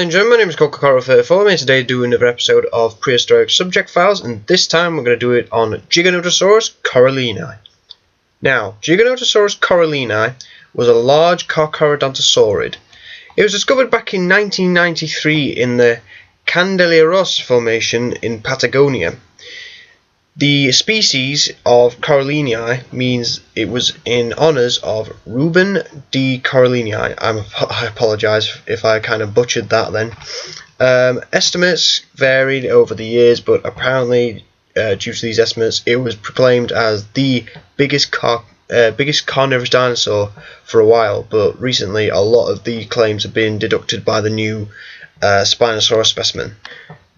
ladies and gentlemen, my name is Coca-Cola34, and today do another episode of Prehistoric Subject Files, and this time we're going to do it on Giganotosaurus corallini. Now, Giganotosaurus corallini was a large Carcharodontosaurid. It was discovered back in 1993 in the Cordilleras Formation in Patagonia. The species of corallini means it was in honours of Reuben D. corallini. I apologise if I kind of butchered that then. Estimates varied over the years, but apparently due to these estimates it was proclaimed as the biggest carnivorous dinosaur for a while, but recently a lot of the claims have been deducted by the new Spinosaurus specimen.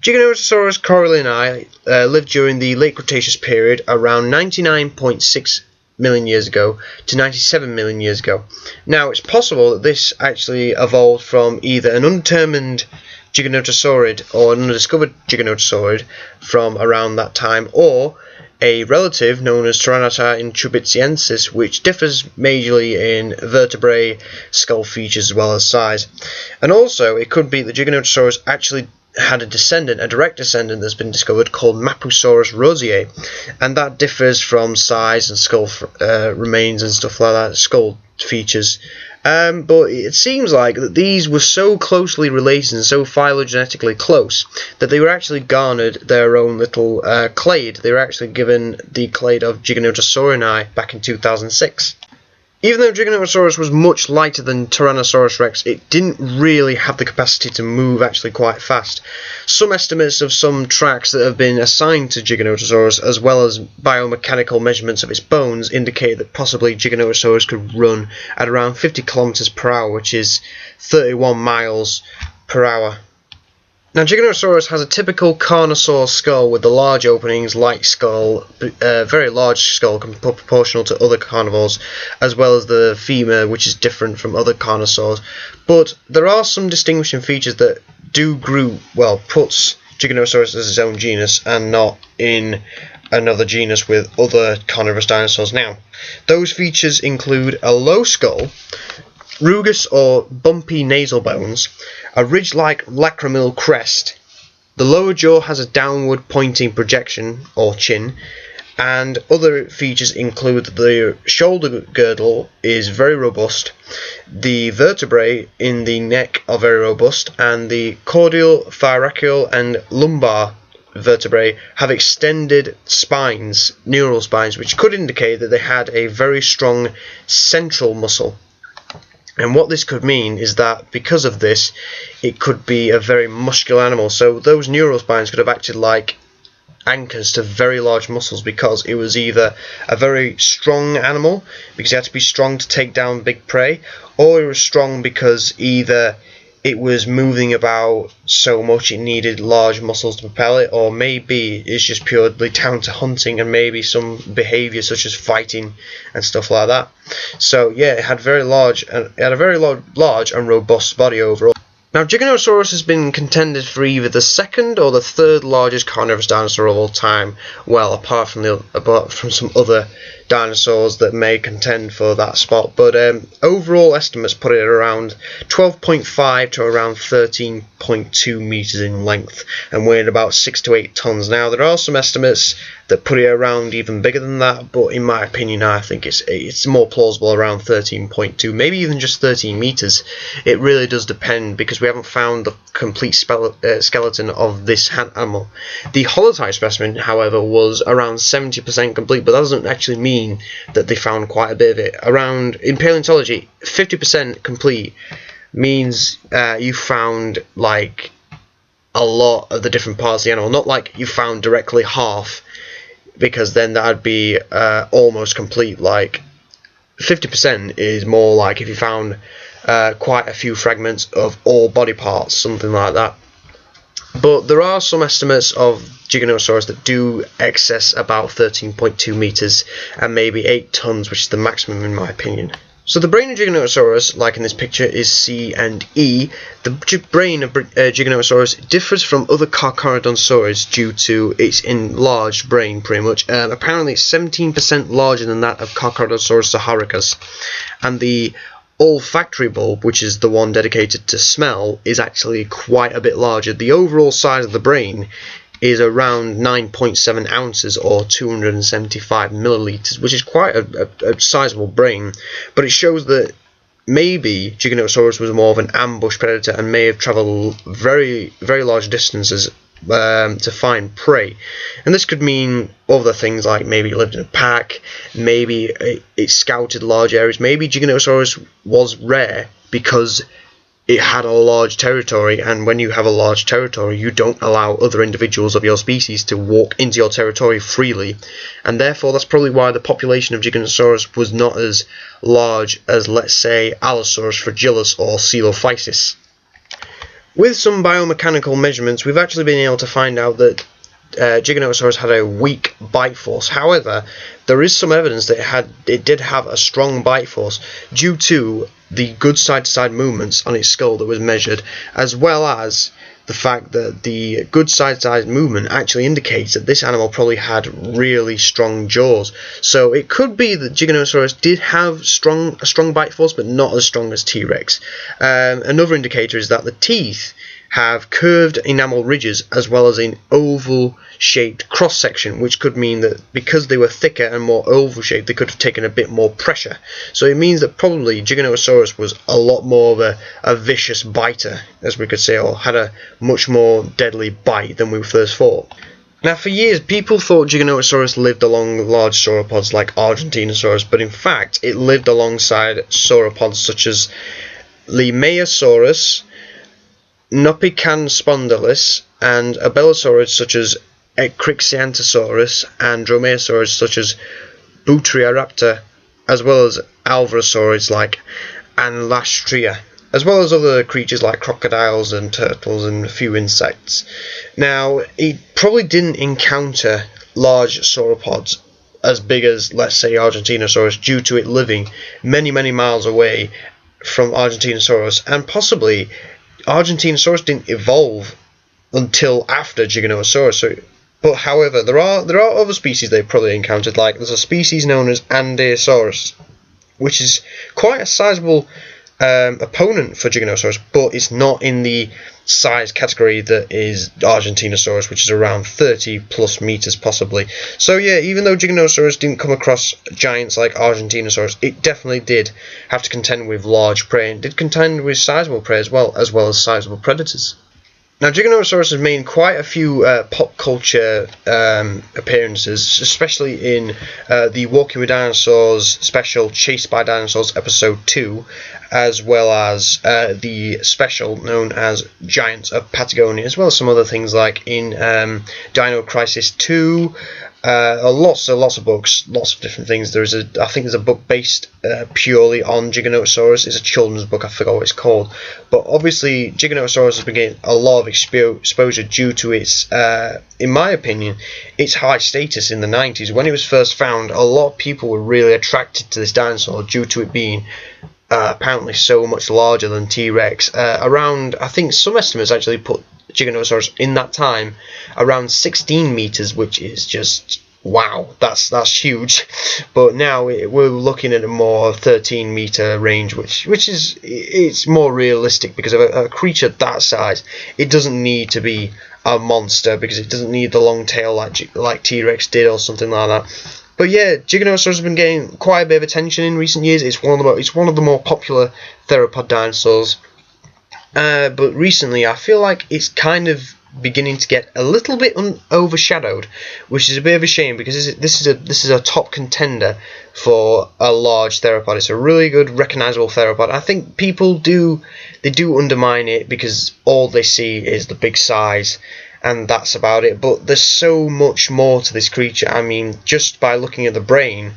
Giganotosaurus corallini lived during the late Cretaceous period around 99.6 million years ago to 97 million years ago. Now, it's possible that this actually evolved from either an undetermined Giganotosaurid or an undiscovered Giganotosaurid from around that time, or a relative known as Tyrannosaurus intrubisciensis, which differs majorly in vertebrae, skull features as well as size. And also, it could be that Giganotosaurus actually had a direct descendant that's been discovered called Mapusaurus rosei, and that differs from size and skull remains and stuff like that, skull features. But it seems like that these were so closely related and so phylogenetically close that they were actually garnered their own little clade. They were actually given the clade of Giganotosaurini back in 2006. Even though Giganotosaurus was much lighter than Tyrannosaurus rex, it didn't really have the capacity to move actually quite fast. Some estimates of some tracks that have been assigned to Giganotosaurus, as well as biomechanical measurements of its bones, indicate that possibly Giganotosaurus could run at around 50 km per hour, which is 31 miles per hour. Now, Giganotosaurus has a typical carnosaur skull with the large openings, light skull, very large skull proportional to other carnivores, as well as the femur, which is different from other carnosaurs. But there are some distinguishing features that puts Giganotosaurus as its own genus and not in another genus with other carnivorous dinosaurs. Now, those features include a low skull, rugous or bumpy nasal bones, a ridge-like lacrimal crest. The lower jaw has a downward pointing projection or chin, and other features include the shoulder girdle is very robust, the vertebrae in the neck are very robust, and the caudal, thoracial and lumbar vertebrae have extended spines, neural spines, which could indicate that they had a very strong central muscle. And what this could mean is that because of this, it could be a very muscular animal. So those neural spines could have acted like anchors to very large muscles, because it was either a very strong animal, because it had to be strong to take down big prey, or it was strong because either it was moving about so much it needed large muscles to propel it, or maybe it's just purely down to hunting and maybe some behaviour such as fighting and stuff like that. So yeah, it had a very large and robust body overall. Now, Giganotosaurus has been contended for either the second or the third largest carnivorous dinosaur of all time. Well, apart from some other dinosaurs that may contend for that spot, but overall estimates put it at around 12.5 to around 13.2 meters in length and weighed about 6 to 8 tons. Now, there are some estimates that put it around even bigger than that, but in my opinion, I think it's more plausible around 13.2, maybe even just 13 meters. It really does depend, because we haven't found the complete skeleton of this animal. The holotype specimen, however, was around 70% complete, but that doesn't actually mean that they found quite a bit of it. In paleontology, 50% complete means you found like a lot of the different parts of the animal, not like you found directly half, because then that would be almost complete. Like 50% is more like if you found quite a few fragments of all body parts, something like that. But there are some estimates of Giganotosaurus that do excess about 13.2 meters and maybe 8 tons, which is the maximum in my opinion. So the brain of Giganotosaurus, like in this picture, is C and E. The brain of Giganotosaurus differs from other Carcharodontosaurids due to its enlarged brain, pretty much. Apparently it's 17% larger than that of Carcharodontosaurus saharicus. And the olfactory bulb, which is the one dedicated to smell, is actually quite a bit larger. The overall size of the brain is around 9.7 ounces or 275 milliliters, which is quite a sizable brain, but it shows that maybe Giganotosaurus was more of an ambush predator and may have travelled very, very large distances to find prey. And this could mean other things, like maybe it lived in a pack, maybe it scouted large areas, maybe Giganotosaurus was rare because it had a large territory, and when you have a large territory you don't allow other individuals of your species to walk into your territory freely, and therefore that's probably why the population of Giganotosaurus was not as large as, let's say, Allosaurus fragilis or Coelophysis. With some biomechanical measurements, we've actually been able to find out that Giganotosaurus had a weak bite force. However, there is some evidence that it did have a strong bite force due to the good side-to-side movements on its skull that was measured, as well as the fact that the good side-to-side movement actually indicates that this animal probably had really strong jaws. So it could be that Giganotosaurus did have a strong bite force, but not as strong as T-Rex. Another indicator is that the teeth have curved enamel ridges as well as an oval shaped cross section, which could mean that because they were thicker and more oval shaped, they could have taken a bit more pressure. So it means that probably Giganotosaurus was a lot more of a vicious biter, as we could say, or had a much more deadly bite than we first thought. Now, for years people thought Giganotosaurus lived along large sauropods like Argentinosaurus, but in fact it lived alongside sauropods such as Lemmaeosaurus, Nopicanspondylis, and Abelisaurids such as Ecrixiantosaurus, and Dromaeosaurids such as Butyriraptor, as well as Alvarezsaurids like Anlastria, as well as other creatures like crocodiles and turtles and a few insects. Now, it probably didn't encounter large sauropods as big as, let's say, Argentinosaurus, due to it living many, many miles away from Argentinosaurus, and possibly Argentinosaurus didn't evolve until after Giganotosaurus. But however, there are other species they probably encountered. Like there's a species known as Andeosaurus, which is quite a sizable opponent for Giganotosaurus, but it's not in the size category that is Argentinosaurus, which is around 30 plus meters possibly. So yeah, even though Giganotosaurus didn't come across giants like Argentinosaurus, it definitely did have to contend with large prey, and did contend with sizable prey as well as sizable predators. Now, Giganotosaurus has made quite a few pop culture appearances, especially in the Walking with Dinosaurs special Chased by Dinosaurs episode 2, as well as the special known as Giants of Patagonia, as well as some other things like in Dino Crisis 2, lots of books, lots of different things. I think there's a book based purely on Giganotosaurus. It's a children's book, I forgot what it's called. But obviously Giganotosaurus has been getting a lot of exposure due to its, in my opinion, its high status in the 90s. When it was first found, a lot of people were really attracted to this dinosaur due to it being apparently so much larger than T-Rex. Around, I think some estimates actually put Giganotosaurus in that time around 16 meters, which is just wow, that's huge. But now we're looking at a more 13 meter range, which is, it's more realistic, because of a creature that size, it doesn't need to be a monster, because it doesn't need the long tail like T-Rex did or something like that. But yeah, Giganotosaurus has been getting quite a bit of attention in recent years. It's one of the more popular theropod dinosaurs. But recently, I feel like it's kind of beginning to get a little bit overshadowed, which is a bit of a shame, because this is a top contender for a large theropod. It's a really good, recognizable theropod. I think people do undermine it because all they see is the big size, and that's about it. But there's so much more to this creature. I mean, just by looking at the brain,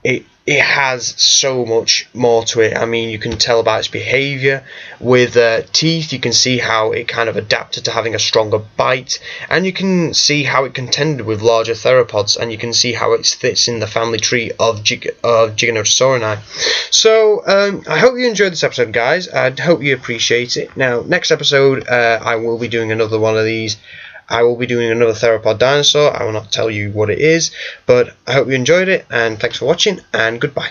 it has so much more to it. I mean, you can tell about its behavior. With teeth, you can see how it kind of adapted to having a stronger bite, and you can see how it contended with larger theropods, and you can see how it fits in the family tree of Giganotosaurini. So I hope you enjoyed this episode, guys. I hope you appreciate it. Now, next episode, I will be doing another one of these. I will be doing another theropod dinosaur. I will not tell you what it is, but I hope you enjoyed it, and thanks for watching, and goodbye.